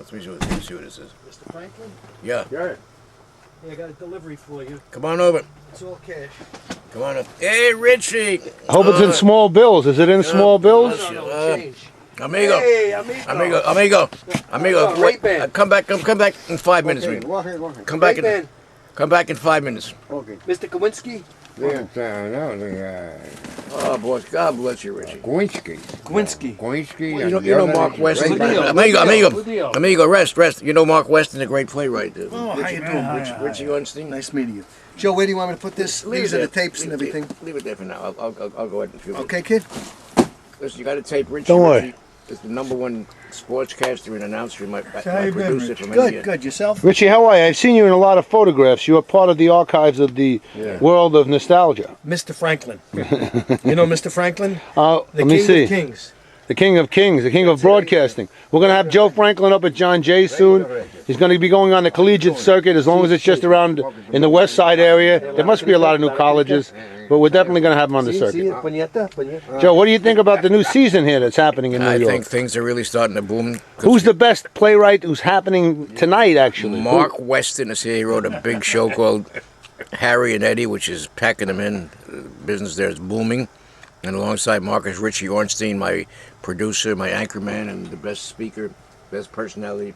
Let me see what this is. Mr. Franklin? Yeah. Hey, I got a delivery for you. Come on over. It's all cash. Come on up. Hey, Richie. I hope it's in small bills. Is it in small bills? No, change. Amigo. Hey, amigo. Amigo. Wait, man. Come back in 5 minutes. Okay, walk ahead. Come back Wait, man. Come back in 5 minutes. Okay. Mr. Kowinski? Oh, boy. God bless you, Richie. Kowinski. You know Mark Weston. Amigo. Amigo, rest. You know Mark Weston, the great playwright. Oh, how you doing, Richie Ornstein. Nice meeting you. Joe, where do you want me to put this? These are the tapes and everything. Leave it there for now. I'll go ahead and feel it. Okay, kid? Listen, you got to tape Richie. Don't worry. Richie is the #1 sportscaster and announcer, my producer from India. Good. Yourself? Richie, how are you? I've seen you in a lot of photographs. You are part of the archives of the world of nostalgia. Mr. Franklin. You know Mr. Franklin? Let me see. Of Kings. The King of Kings, the King of Broadcasting. We're going to have Joe Franklin up at John Jay soon. He's going to be going on the collegiate circuit as long as it's just around in the West Side area. There must be a lot of new colleges, but we're definitely going to have him on the circuit. Joe, what do you think about the new season here that's happening in New York? I think things are really starting to boom. Who's the best playwright who's happening tonight, actually? Mark Weston is here. He wrote a big show called Harry and Eddie, which is packing them in. Business there is booming. And alongside Mark is Richie Ornstein, my producer, my anchorman, and the best speaker, best personality.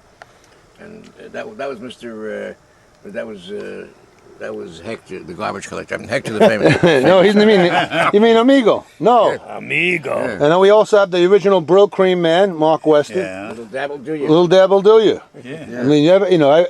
And that was Mr. That was Hector, the garbage collector. Hector the famous. No, you mean Amigo? No. Amigo. And then we also have the original Brill Cream man, Mark Weston. Yeah. Little dab will do you. Little dab will do you. Yeah. I mean,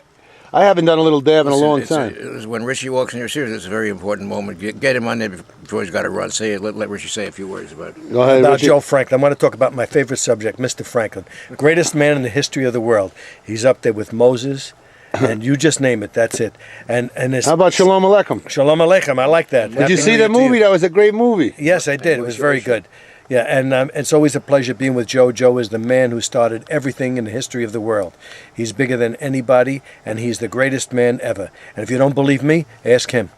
I haven't done a little dab in a long time. When Richie walks in your series, it's a very important moment. Get him on there before he's got to run. Let Richie say a few words about it. Go ahead, About Richie. Joe Franklin. I want to talk about my favorite subject, Mr. Franklin. Greatest man in the history of the world. He's up there with Moses, and you just name it. That's it. And it's, How about Shalom Aleichem? Shalom Aleichem. I like that. Did you see that movie? That was a great movie. Yes, I did. It was very good. Yeah, and it's always a pleasure being with Joe. Joe is the man who started everything in the history of the world. He's bigger than anybody, and he's the greatest man ever. And if you don't believe me, ask him.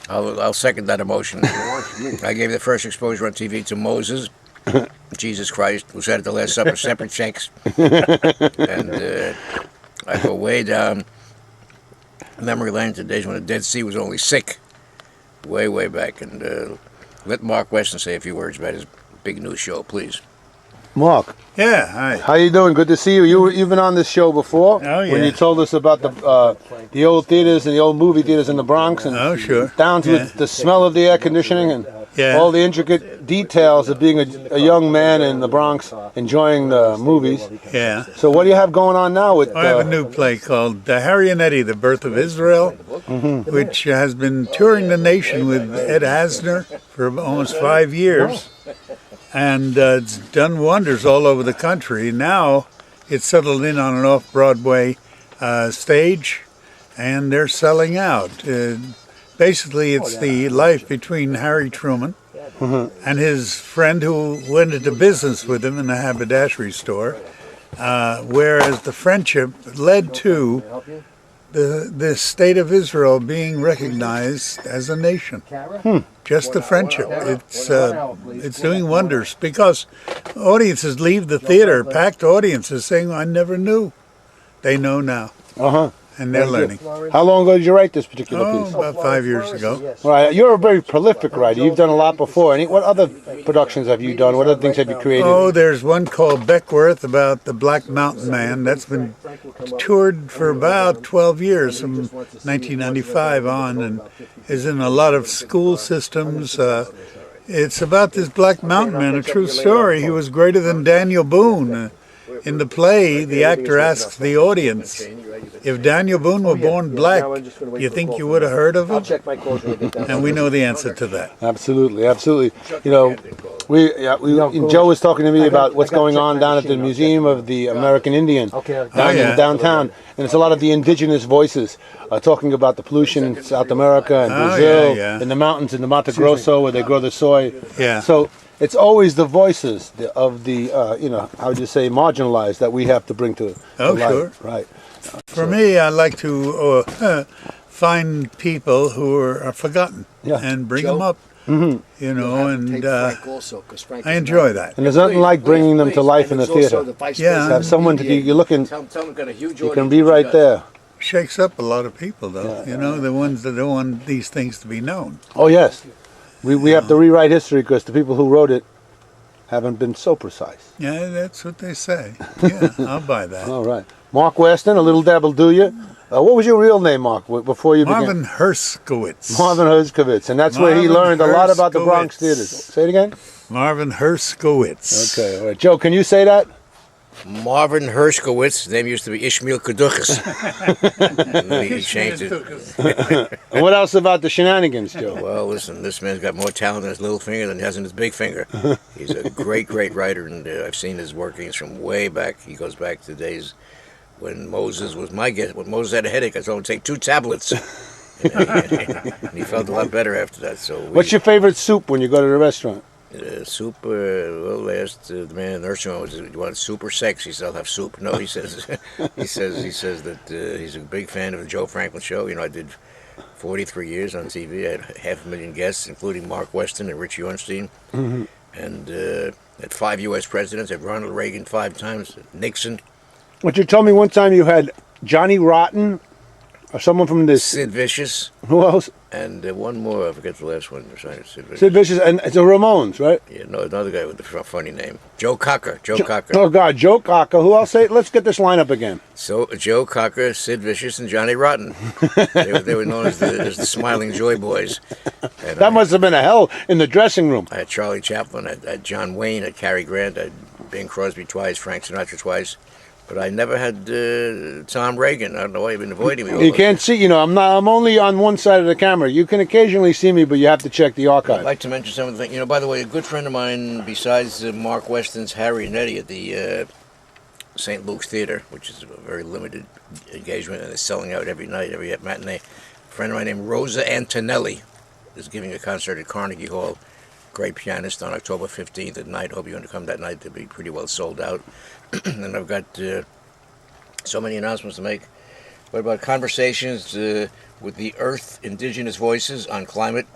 I'll second that emotion. I gave the first exposure on TV to Moses, Jesus Christ, who said at the Last Supper, separate checks. And I go way down memory lane to days when the Dead Sea was only sick, way back. And let Mark Weston say a few words about his big new show, please. Mark. Yeah, hi. How you doing? Good to see you. You've been on this show before. Oh, yeah. When you told us about the old theaters and the old movie theaters in the Bronx, and Oh, sure. down to the smell of the air conditioning and Yeah. all the intricate details of being a young man in the Bronx enjoying the movies. Yeah. So what do you have going on now with? I have a new play called Harry and Eddie, The Birth of Israel, which has been touring the nation with Ed Asner for almost 5 years. And it's done wonders all over the country. Now it's settled in on an off-Broadway stage, and they're selling out. Basically, it's the life between Harry Truman and his friend who went into business with him in a haberdashery store, whereas the friendship led to the state of Israel being recognized as a nation. Just the friendship. It's doing wonders because audiences leave the theater, packed audiences, saying, "I never knew." They know now, and they're learning. How long ago did you write this particular piece? About 5 years ago. Right, you're a very prolific writer. You've done a lot before. What other productions have you done? What other things have you created? Oh, there's one called Beckworth about the Black Mountain Man. That's been toured for about 12 years, from 1995 on, and is in a lot of school systems. It's about this Black Mountain Man, a true story. He was greater than Daniel Boone. In the play, the actor asks the audience, if Daniel Boone were born black, you think you would have heard of him? And we know the answer to that. Absolutely. You know, Joe was talking to me about what's going on down at the Museum of the American Indian down in downtown, and it's a lot of the indigenous voices talking about the pollution in South America and Brazil, in the mountains in the Mato Grosso where they grow the soy. Yeah. So it's always the voices of the, how would you say, marginalized that we have to bring to light. Sure. Right. For me, I like to find people who are forgotten and bring them up. You know, and also, Frank I enjoy that. And there's nothing like bringing them to life in the theater. Yeah. Have someone to you're looking. Tell him got a huge You audience. can be right there. Shakes up a lot of people, though. You know, the ones that don't want these things to be known. Oh yes, we have to rewrite history because the people who wrote it haven't been so precise. Yeah, that's what they say. Yeah, I'll buy that. All right, Mark Weston, a little dab will do you. What was your real name, Mark? Before you Marvin began. Herskowitz. Marvin Herskowitz, and that's where he Marvin learned a lot about the Bronx Herskowitz. theaters. Say it again. Marvin Herskowitz. Okay, all right. Joe, can you say that? Marvin Herskowitz. His name used to be Ishmael Keduchas. And then he changed it. And what else about the shenanigans, Joe? Well, listen, this man's got more talent in his little finger than he has in his big finger. He's a great, great writer, and I've seen his workings from way back. He goes back to the days when Moses was my guest. When Moses had a headache, I told him to take 2 tablets. And he felt a lot better after that. So What's your favorite soup when you go to the restaurant? soup? Well, I asked the man in the nursing home, "Do you want soup or sex?" He said, "I'll have soup." No, he says, he says that he's a big fan of the Joe Franklin Show. You know, I did 43 years on TV. I had 500,000 guests, including Mark Weston and Richie Ornstein, and had 5 U.S. presidents. Had Ronald Reagan 5 times, Nixon, What you told me one time you had Johnny Rotten, or someone from this. Sid Vicious, Who else? and one more. I forget the last one. Sid Vicious. Sid Vicious, and it's the Ramones, right? Yeah, no, another guy with a funny name, Joe Cocker. Joe Cocker. Oh God, Joe Cocker. Who else? Say? Let's get this lineup again. So Joe Cocker, Sid Vicious, and Johnny Rotten. They were known as the Smiling Joy Boys. And That must have been a hell in the dressing room. I had Charlie Chaplin, I had John Wayne, I had Cary Grant, I had Bing Crosby twice, Frank Sinatra twice, but I never had Tom Reagan. I don't know why you've been avoiding me. all You those can't see. You know, I'm only on one side of the camera. You can occasionally see me, but you have to check the I'd archive. like to mention some of the things. You know, by the way, a good friend of mine, besides Mark Weston's Harry and Eddie at the St. Luke's Theater, which is a very limited engagement and is selling out every night, every matinee. A friend of mine named Rosa Antonelli is giving a concert at Carnegie Hall. Great pianist on October 15th at night. Hope you want to come that night. They'll be pretty well sold out. And I've got so many announcements to make. What about conversations with the Earth Indigenous Voices on climate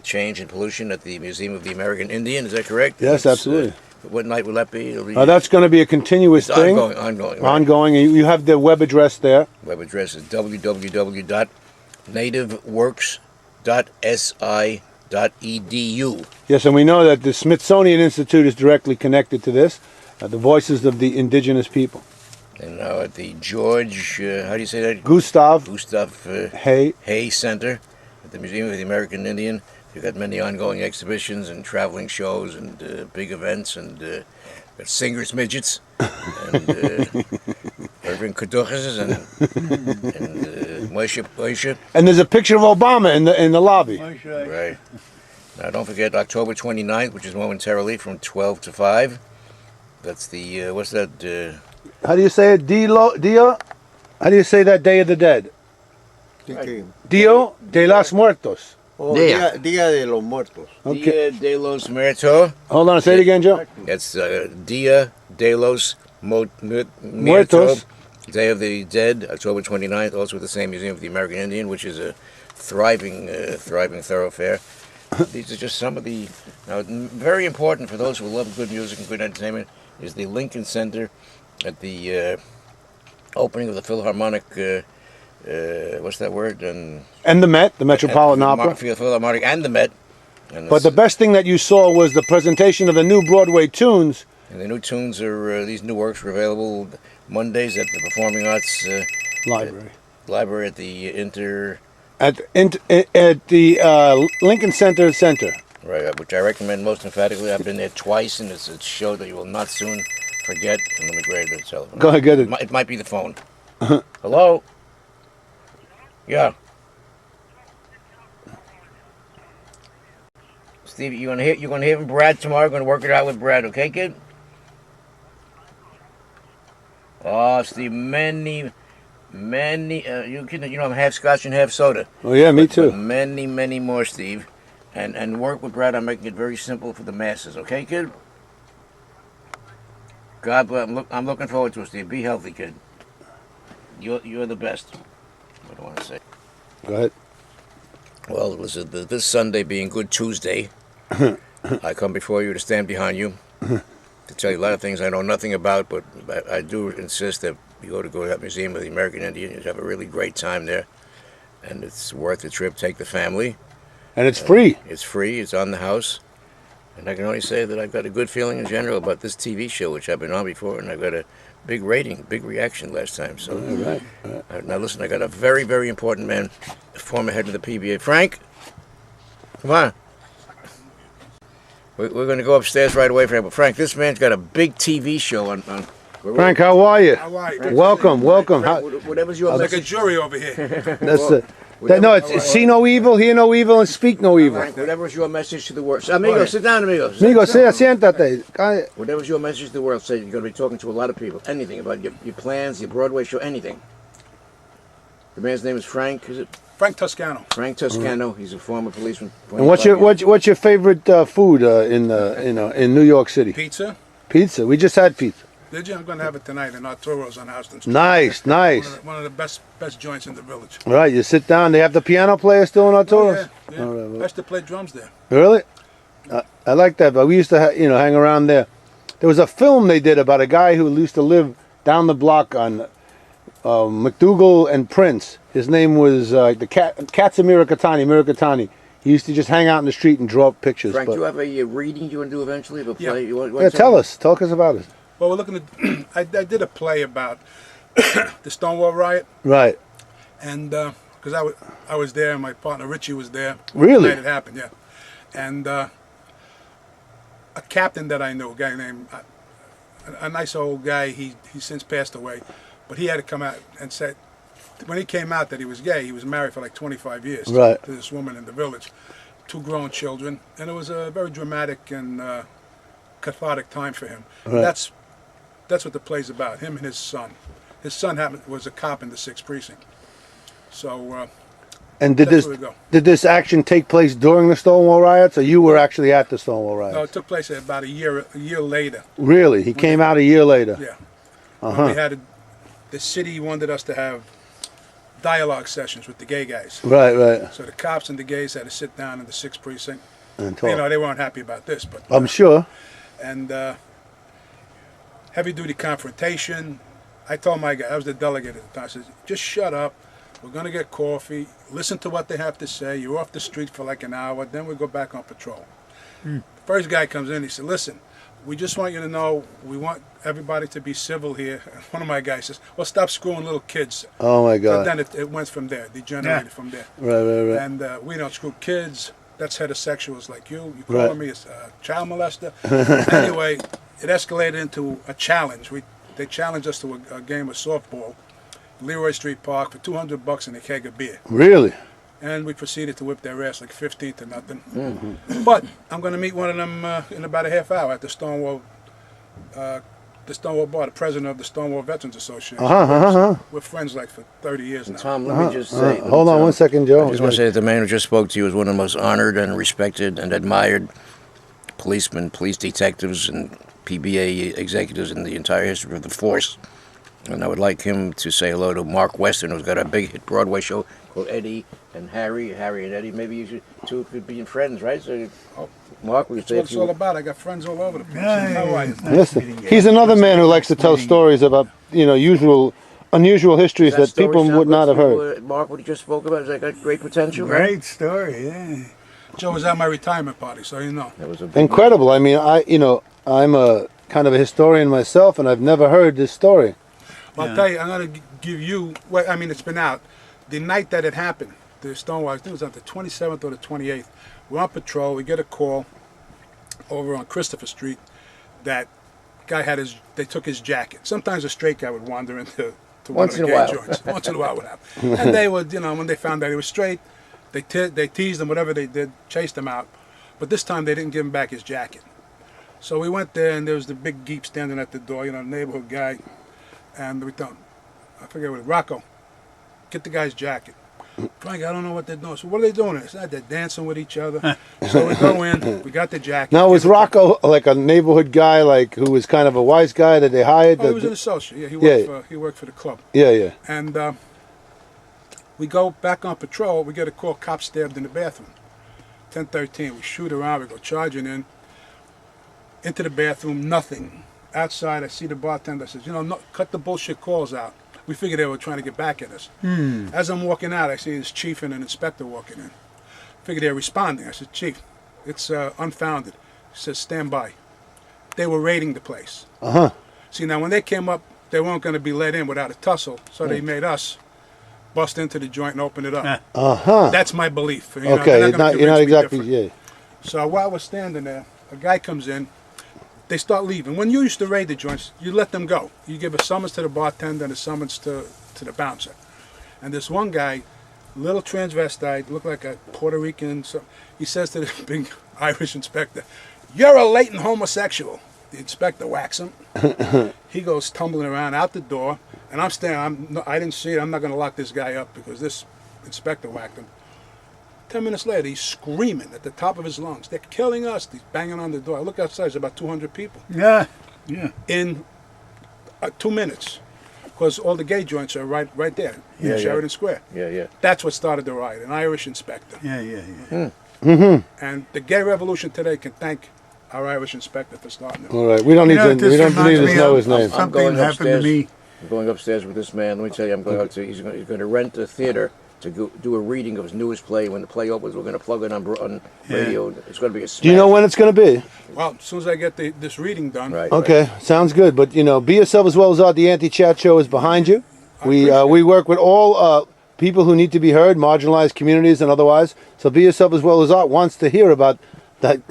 change and pollution at the Museum of the American Indian? Is that correct? Yes, absolutely. What night will that be? It'll be That's going to be a continuous it's thing. ongoing. Right? Ongoing. And you have the web address there. Web address is www.nativeworks.si.edu. Yes, and we know that the Smithsonian Institute is directly connected to this. The voices of the indigenous people. And now at the George, how do you say that? Gustav Hay Hay. Center at the Museum of the American Indian. We've got many ongoing exhibitions and traveling shows and big events and got singers, midgets, and Irving Kaduchas and Moshe. And there's a picture of Obama in the lobby. Right. Now don't forget October 29th, which is momentarily from 12 to 5. That's the, what's that? How do you say it? Dia? How do you say that Day of the Dead? Dio de los Muertos. Dia de los Muertos. Dia Okay. de los Muertos. Hold on, say it again, Joe. That's Dia de los Muertos. Muertos. Day of the Dead, October 29th, also at the same Museum of the American Indian, which is a thriving thoroughfare. These are just some of the... Now, very important for those who love good music and good entertainment is the Lincoln Center at the opening of the Philharmonic... what's that word? And the Met, the Metropolitan Opera. Philharmonic and the Met. And But the best thing that you saw was the presentation of the new Broadway tunes. And the new tunes are, these new works are available Mondays at the Performing Arts Library at the At the Lincoln Center. Right, which I recommend most emphatically. I've been there twice, and it's a show that you will not soon forget. And let me grab the telephone. Go ahead, get it. It might be the phone. Hello? Yeah. Steve, you're gonna hear from Brad tomorrow. You're gonna work it out with Brad, okay, kid? Oh, Steve, many, you know, I'm half Scotch and half soda. Oh yeah, me too. But many more, Steve. And work with Brad on making it very simple for the masses, okay, kid? God bless. I'm looking forward to it, Steve. Be healthy, kid. You're the best. What do I want to say? Go ahead. Well, listen, this Sunday being Good Tuesday, I come before you to stand behind you to tell you a lot of things I know nothing about, but I do insist that you go to that museum of the American Indian. You have a really great time there, and it's worth the trip. Take the family. And it's free. It's free. It's on the house. And I can only say that I've got a good feeling in general about this TV show, which I've been on before, and I've got a big rating, big reaction last time. So, now listen, I got a very, very important man, former head of the PBA. Frank, come on. We're going to go upstairs right away, Frank. But Frank, this man's got a big TV show on. Frank, how are you? How are you? Welcome, welcome. Whatever's your Like a message. jury over here. That's it. No, it's see no evil, hear no evil, and speak no evil. Frank, whatever's your message to the world. Amigos, sit down, amigos. Amigo, siéntate. Whatever's your message to the world, say you're going to be talking to a lot of people. Anything about your plans, your Broadway show, anything. The man's name is Frank, is it? Frank Toscano. Frank Toscano. He's a former policeman. And what's your favorite food in New York City? Pizza. Pizza. We just had pizza. Did you? I'm going to have it tonight in Arturo's on Houston Street. Nice, nice. One of the best joints in the village. All right, you sit down. They have the piano player still in Arturo's? Oh, yeah. I used to play drums there. Really? I like that, but we used to hang around there. There was a film they did about a guy who used to live down the block on McDougal and Prince. His name was Katsamira Katani. He used to just hang out in the street and draw up pictures. Frank, do you have a reading you want to do eventually of a play? Yeah, tell us about it. Well, we're looking at. I did a play about the Stonewall riot. Right. And because I was there, and my partner Richie was there. Really? The night it happened, yeah. And a captain that I knew, a guy named a nice old guy. He since passed away, but he had to come out and said when he came out that he was gay. He was married for like 25 years to this woman in the village, 2 grown children, and it was a very dramatic and cathartic time for him. Right. That's what the play's about. Him and his son. His son was a cop in the 6th precinct. So. And did this action take place during the Stonewall riots, or you were actually at the Stonewall riots? No, it took place about a year later. Really? He came out a year later? Yeah. We had the city wanted us to have dialogue sessions with the gay guys. Right. So the cops and the gays had to sit down in the 6th precinct. And talk. They weren't happy about this, but I'm sure. And heavy-duty confrontation. I told my guy, I was the delegate at the time, I said, just shut up. We're going to get coffee. Listen to what they have to say. You're off the street for like an hour. Then we go back on patrol. The first guy comes in. He said, listen, we just want you to know we want everybody to be civil here. And one of my guys says, well, stop screwing little kids. Oh, my God. So then it went from there, degenerated from there. Right. And we don't screw kids. That's heterosexuals like you. You calling me a child molester. Anyway, it escalated into a challenge. They challenged us to a game of softball, Leroy Street Park, for $200 and a keg of beer. Really? And we proceeded to whip their ass like 15-0. But I'm going to meet one of them in about a half hour at the Stonewall Bar, the president of the Stonewall Veterans Association. We're friends like for 30 years now. Tom, let me just say. Hold on 1 second, Joe. I just want to say that the man who just spoke to you is one of the most honored and respected and admired policemen, police detectives, and PBA executives in the entire history of the force. And I would like him to say hello to Mark Weston, who's got a big hit Broadway show called Eddie and Harry and Eddie. Maybe you two could be friends, right? So, Mark, we say That's what it's all about. I got friends all over the place. How are you? Listen, he's another man who likes to tell stories about unusual histories that people would not have heard. Mark, what he just spoke about, has that got great potential? Great story, yeah. Joe was at my retirement party, so you know. That was Incredible. I mean, I'm a kind of a historian myself, and I've never heard this story. Well, I'll tell you, I'm going to give you, it's been out. The night that it happened, the Stonewall, I think it was on the 27th or the 28th. We're on patrol. We get a call over on Christopher Street that guy they took his jacket. Sometimes a straight guy would wander into one of the gay joints. Once in a while would happen. And they would, when they found out he was straight, they teased him, whatever they did, chased him out. But this time they didn't give him back his jacket. So we went there, and there was the big geep standing at the door, neighborhood guy. And we thought, I forget what, Rocco, get the guy's jacket. Frank, I don't know what they're doing. So what are they doing? It's like they're dancing with each other. So we go in, we got the jacket. Now, was Rocco like a neighborhood guy, who was kind of a wise guy that they hired? Oh, he was an associate. Yeah, he worked for the club. Yeah. And We go back on patrol. We get a call, cop stabbed in the bathroom. 10:13. We shoot around. We go charging in. Into the bathroom, nothing. Outside, I see the bartender. I says, no, cut the bullshit calls out. We figured they were trying to get back at us. As I'm walking out, I see this chief and an inspector walking in. Figured they're responding. I said, Chief, it's unfounded. He says, stand by. They were raiding the place. See, now when they came up, they weren't going to be let in without a tussle, so they made us bust into the joint and open it up. That's my belief. Okay, you're not exactly, yeah. So while we're standing there, a guy comes in. They start leaving. When you used to raid the joints, you let them go. You give a summons to the bartender and a summons to the bouncer. And this one guy, little transvestite, looked like a Puerto Rican. So he says to the big Irish inspector, "You're a latent homosexual." The inspector whacks him. He goes tumbling around out the door, and I'm standing. I didn't see it. I'm not going to lock this guy up because this inspector whacked him. 10 minutes later, he's screaming at the top of his lungs. They're killing us. He's banging on the door. I look outside. There's about 200 people. Yeah. In 2 minutes, because all the gay joints are right there in Sheridan Square. Yeah. That's what started the riot. An Irish inspector. Yeah. And the gay revolution today can thank our Irish inspector for starting it. All right, we don't need to know his name. Something happened to me. I'm going upstairs with this man. Let me tell you, I'm going out to. He's going to rent a theater to go do a reading of his newest play. When the play opens, we're going to plug it on radio. It's going to be a smash. Do you know when it's going to be? Well, as soon as I get this reading done. Right. Okay, sounds good. But Be Yourself As Well As Art, the anti-chat show is behind you. We work with all people who need to be heard, marginalized communities and otherwise. So Be Yourself As Well As Art wants to hear about that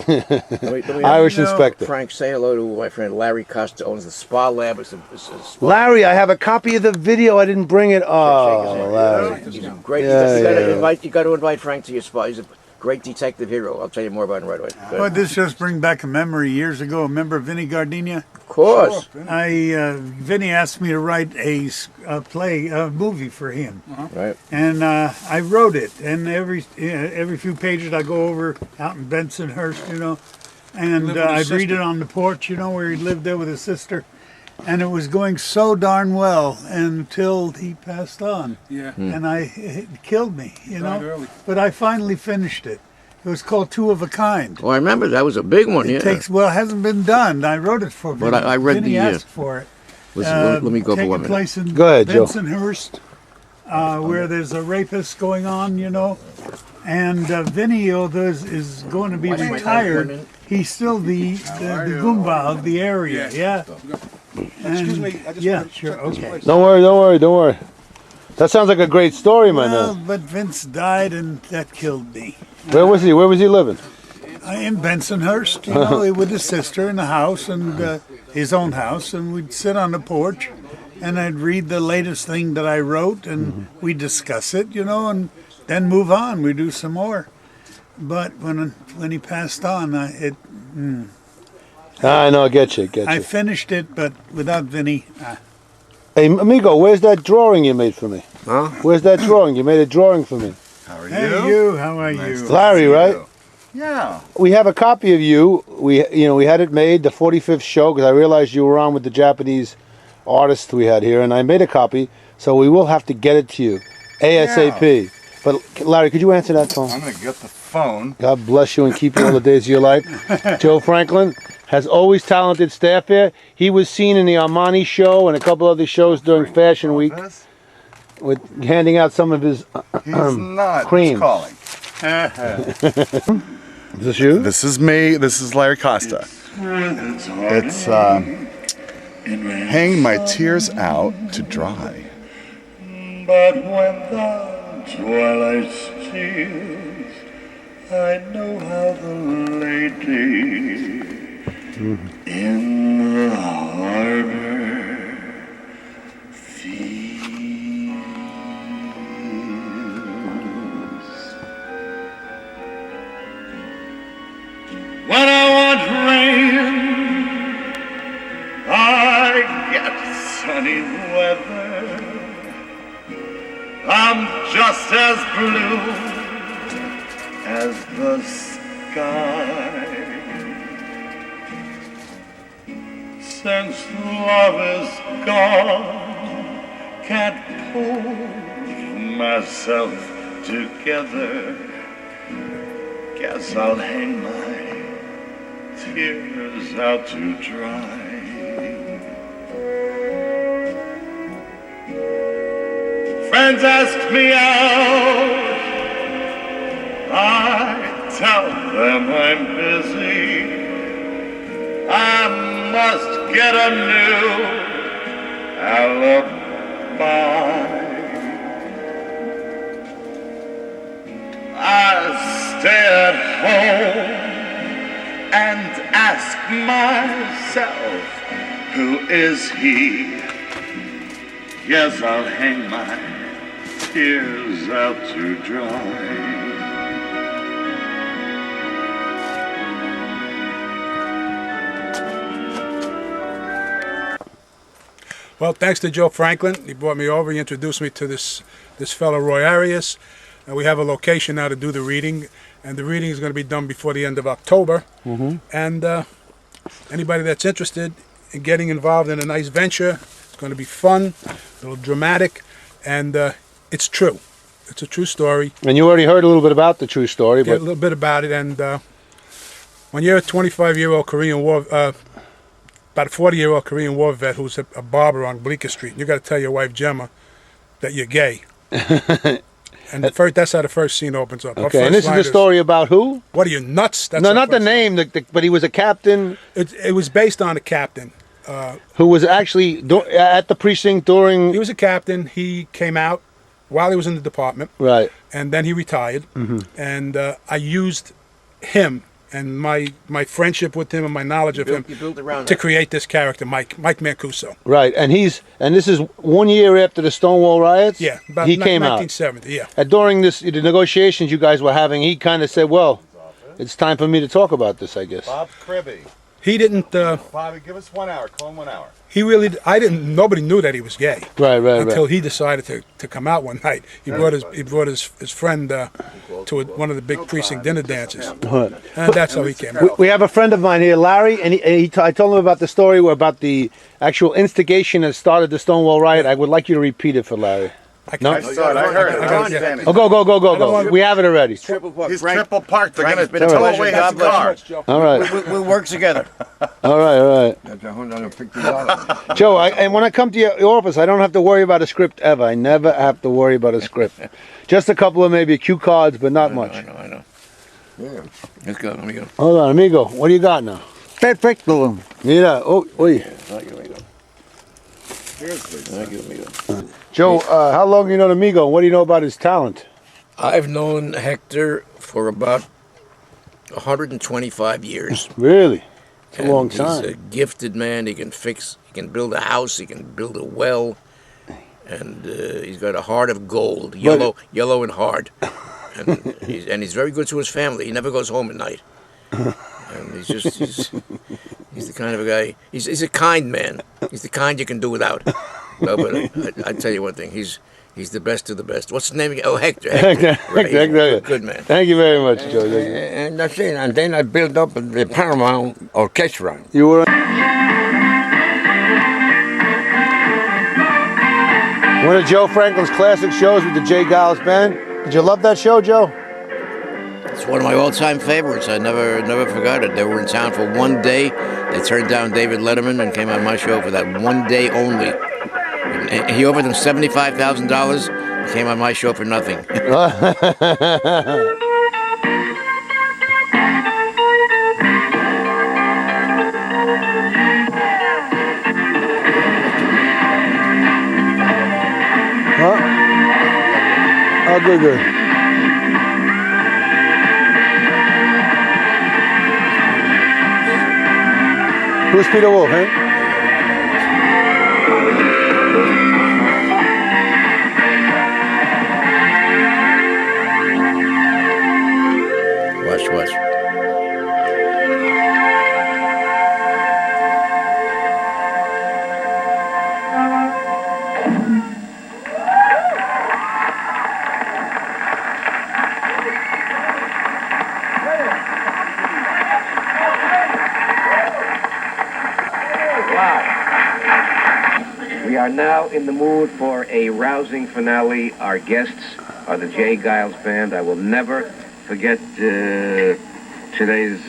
Irish inspector. Frank, say hello to my friend Larry Costa, owns the Spa Lab. It's a spa. Larry, I have a copy of the video. I didn't bring it. Oh, Larry. He's a great. You got to invite Frank to your spa. He's a great detective hero. I'll tell you more about him right away. Well, this just brings back a memory. Years ago, remember Vinny Gardenia? Of course. Vinny asked me to write a movie for him. Right. And I wrote it. And every few pages I go over out in Bensonhurst, and I'd read it on the porch, where he lived there with his sister. And it was going so darn well until he passed on. Yeah. And it killed me, Died early. But I finally finished it. It was called Two of a Kind. Oh, I remember that was a big one. It hasn't been done. I wrote it for Vinny. But I read Vinny asked for it. Listen, let me go for 1 minute. Taking place in Go ahead, Joe. Bensonhurst, where there's a rapist going on, And Vinny, although is going to be retired, he's still the Goomba of the area. Yeah. Excuse me. I just want to check this place. Don't worry. That sounds like a great story, my man. But Vince died, and that killed me. Where was he living? In Bensonhurst, with his sister in the house and his own house, and we'd sit on the porch, and I'd read the latest thing that I wrote, and we'd discuss it, and then move on. We do some more. But when he passed on, I know, I get you. I finished it, but without Vinny. Hey, amigo, where's that drawing you made for me? Huh? Where's that drawing? You made a drawing for me. How are you? Hey, you. How are you? Larry, right? Yeah. We have a copy of you. We had it made, the 45th show, because I realized you were on with the Japanese artists we had here, and I made a copy, so we will have to get it to you ASAP. Yeah. But Larry, could you answer that phone? I'm going to get the phone. God bless you and keep you all the days of your life. Joe Franklin has always talented staff here. He was seen in the Armani show and a couple other shows during Fashion Week with handing out some of his cream. Calling. Is this you? This is me. This is Larry Costa. It's hanging my tears out to dry. But when the twilight steals, I know how the lady in the harbor feels. When I want rain, I get sunny weather. I'm just as blue as the sky. Since love is gone, can't pull myself together. Guess I'll hang my tears out to dry. Friends ask me out, I tell them I'm busy. I must get a new alibi. I stay at home and ask myself, who is he? Yes, I'll hang my tears out to dry. Well, thanks to Joe Franklin. He brought me over. He introduced me to this fellow Roy Arias. And we have a location now to do the reading. And the reading is going to be done before the end of October. Mm-hmm. And anybody that's interested in getting involved in a nice venture, it's going to be fun, a little dramatic, and it's true. It's a true story. And you already heard a little bit about the true story. Yeah, But a little bit about it. And when you're a 25-year-old Korean War, about a 40-year-old Korean War vet who's a barber on Bleecker Street, you got to tell your wife Gemma that you're gay. And that's how the first scene opens up. okay, and this is the story about who? What are you, nuts? That's No, our not the first name. But he was a captain It was based on a captain. who was actually at the precinct during. He was a captain. He came out while he was in the department, Right. and then he retired. Mm-hmm. And I used him and my friendship with him and my knowledge of him You built around to that. create this character, Mike Mancuso. Right, and this is 1 year after the Stonewall riots. Yeah, about he came out. 1970. Yeah. And during the negotiations you guys were having, he kind of said, "Well, it's time for me to talk about this, I guess." Bob Cribby. He didn't. Bobby, give us 1 hour. Call him 1 hour. He really. I didn't. Nobody knew that he was gay. Right, Until right. he decided to come out one night. He brought his friend to one of the big precinct dinner dances, Right. and that's how he came out. We have a friend of mine here, Larry, and I told him about the story about the actual instigation that started the Stonewall riot. I would like you to repeat it for Larry. No? I saw it. I heard it. I got it, yeah. Oh, go. want- We have it already. Triple park. He's Frank, triple parked. They're Frank, going it's been to a tow pleasure. away God his bless car. Joe. All right. we'll work together. All right. That's $150. Joe, and when I come to your office, I don't have to worry about a script ever. I never have to worry about a script. Just a couple of maybe cue cards, but not much. I know. Yeah. Let's go. Let me go. Hold on, amigo. What do you got now? Perfecto. Mira. Oh, oye. Thank you, amigo. Thank you, amigo. Joe, how long do you know Amigo? What do you know about his talent? I've known Hector for about 125 years. Really? It's a And long He's time. a gifted man. He can build a house. He can build a well. And he's got a heart of gold, yellow and hard. And he's very good to his family. He never goes home at night. And he's the kind of a guy. He's a kind man. He's the kind you can do without. No, but I tell you one thing. He's the best of the best. What's his name again? Oh, Hector. Right. He's a good man. Thank you very much, Joe. Thank you. And that's it. And then I built up the Paramount Orchestra. You were one of Joe Franklin's classic shows with the Jay Giles Band. Did you love that show, Joe? It's one of my all-time favorites. I never forgot it. They were in town for one day. They turned down David Letterman and came on my show for that one day only. And he offered them $75,000. He came on my show for nothing. Huh? Oh, good. Who's Peter Wolf, eh? Watch. Now, in the mood for a rousing finale, our guests are the J. Giles Band. I will never forget today's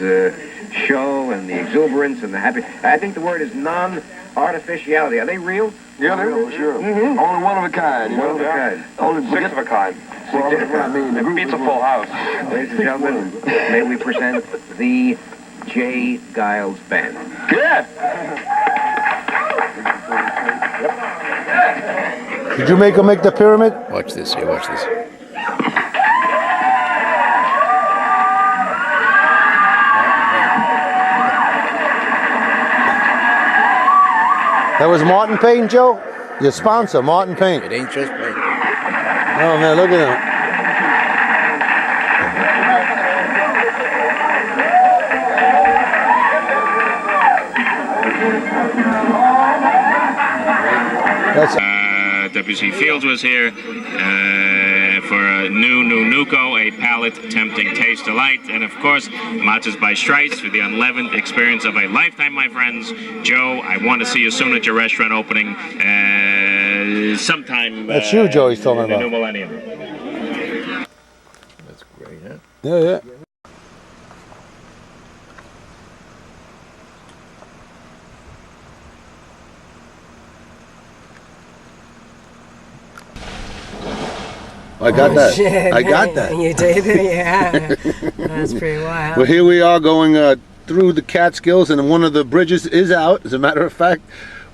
show and the exuberance and the happy. I think the word is non-artificiality. Are they real? Yeah, they're real, sure. Mm-hmm. Only one of a kind. One of a kind. Only six of a kind. Well, I mean, the beats a full house. Ladies and gentlemen, may we present the J. Giles Band. Yeah. Did you make the pyramid? Watch this here, watch this. That was Martin Payne, Joe? Your sponsor, Martin Payne. It ain't just me. Oh, man, look at him. That's Debussy Fields was here for a new Nuko, a palate tempting taste delight, and of course matches by Strice for the unleavened experience of a lifetime, my friends. Joe, I want to see you soon at your restaurant opening sometime. That's you, Joe, he's talking in the about. new millennium. That's great, huh? Yeah, yeah. I got that. Shit. I got that. You did? Yeah. That's pretty wild. Well, here we are going through the Catskills, and one of the bridges is out. As a matter of fact,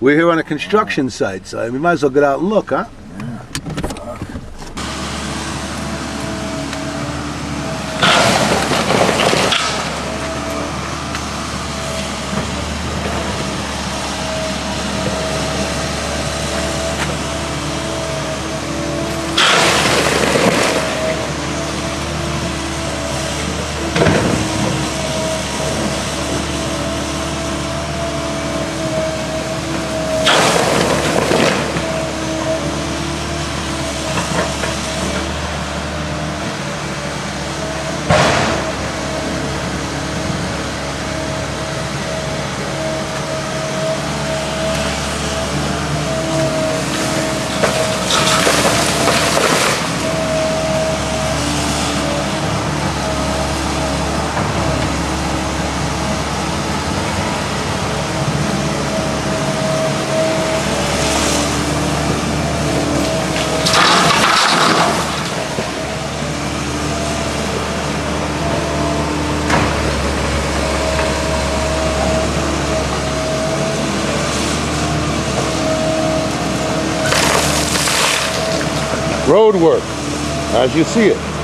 we're here on a construction site, so we might as well get out and look, huh? Road work, as you see it.